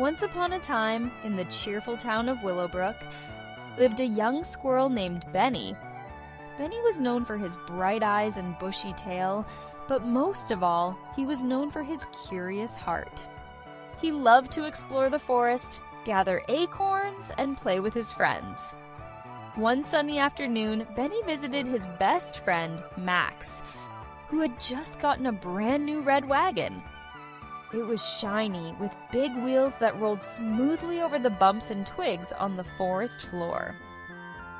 Once upon a time, in the cheerful town of Willowbrook, lived a young squirrel named Benny. Benny was known for his bright eyes and bushy tail, but most of all, he was known for his curious heart. He loved to explore the forest, gather acorns, and play with his friends. One sunny afternoon, Benny visited his best friend, Max, who had just gotten a brand new red wagon. It was shiny, with big wheels that rolled smoothly over the bumps and twigs on the forest floor.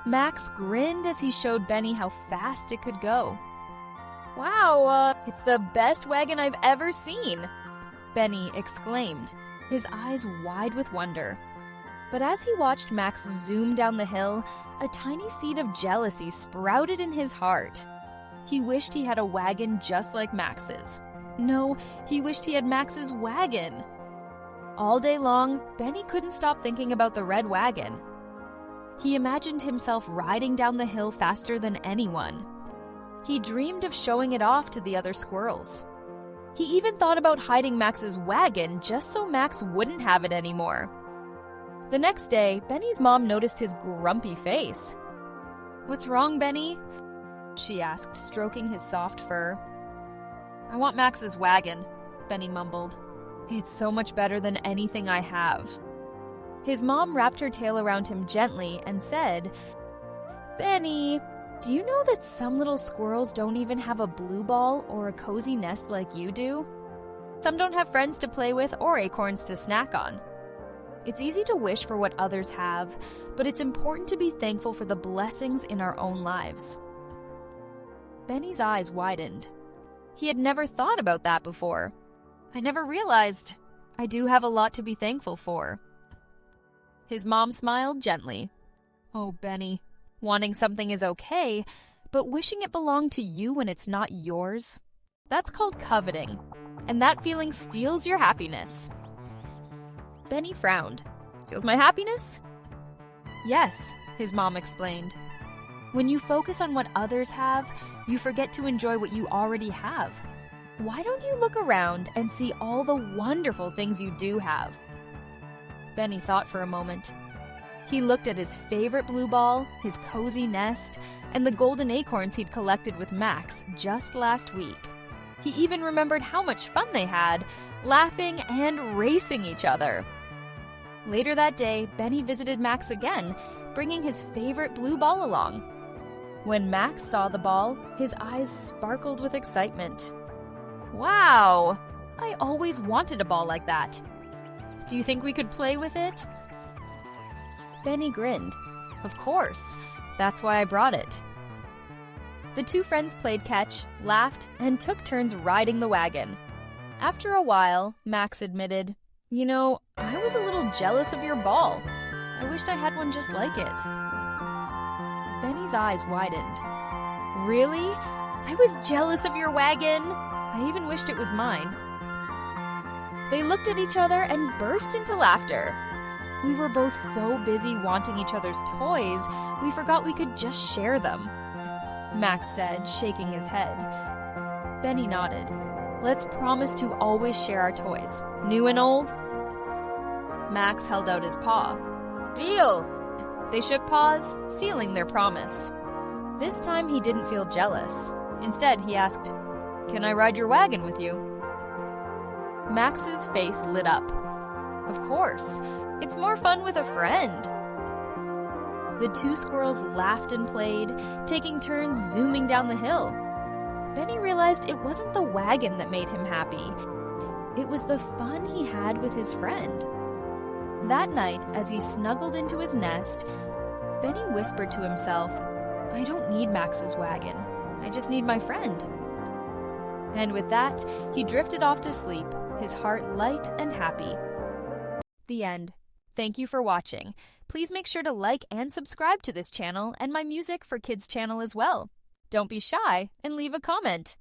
Max grinned as he showed Benny how fast it could go. "Wow, it's the best wagon I've ever seen!" Benny exclaimed, his eyes wide with wonder. But as he watched Max zoom down the hill, a tiny seed of jealousy sprouted in his heart. He wished he had a wagon just like Max's. No, he wished he had Max's wagon. All day long, Benny couldn't stop thinking about the red wagon. He imagined himself riding down the hill faster than anyone. He dreamed of showing it off to the other squirrels. He even thought about hiding Max's wagon just so Max wouldn't have it anymore. The next day, Benny's mom noticed his grumpy face. "What's wrong, Benny?" she asked, stroking his soft fur. "I want Max's wagon," Benny mumbled. "It's so much better than anything I have." His mom wrapped her tail around him gently and said, "Benny, do you know that some little squirrels don't even have a blue ball or a cozy nest like you do? Some don't have friends to play with or acorns to snack on. It's easy to wish for what others have, but it's important to be thankful for the blessings in our own lives." Benny's eyes widened. He had never thought about that before. "I never realized I do have a lot to be thankful for." His mom smiled gently. "Oh, Benny, wanting something is okay, but wishing it belonged to you when it's not yours? That's called coveting, and that feeling steals your happiness." Benny frowned. "Steals my happiness?" "Yes," his mom explained. "When you focus on what others have, you forget to enjoy what you already have. Why don't you look around and see all the wonderful things you do have?" Benny thought for a moment. He looked at his favorite blue ball, his cozy nest, and the golden acorns he'd collected with Max just last week. He even remembered how much fun they had, laughing and racing each other. Later that day, Benny visited Max again, bringing his favorite blue ball along. When Max saw the ball, his eyes sparkled with excitement. "Wow! I always wanted a ball like that. Do you think we could play with it?" Benny grinned. "Of course. That's why I brought it." The two friends played catch, laughed, and took turns riding the wagon. After a while, Max admitted, "You know, I was a little jealous of your ball. I wished I had one just like it." Benny's eyes widened. "Really? I was jealous of your wagon? I even wished it was mine." They looked at each other and burst into laughter. "We were both so busy wanting each other's toys, we forgot we could just share them," Max said, shaking his head. Benny nodded. "Let's promise to always share our toys, new and old." Max held out his paw. "Deal!" They shook paws, sealing their promise. This time he didn't feel jealous. Instead, he asked, "Can I ride your wagon with you?" Max's face lit up. "Of course. It's more fun with a friend." The two squirrels laughed and played, taking turns zooming down the hill. Benny realized it wasn't the wagon that made him happy. It was the fun he had with his friend. That night, as he snuggled into his nest, Benny whispered to himself, "I don't need Max's wagon. I just need my friend." And with that, he drifted off to sleep, his heart light and happy. The end. Thank you for watching. Please make sure to like and subscribe to this channel and my Music for Kids channel as well. Don't be shy and leave a comment.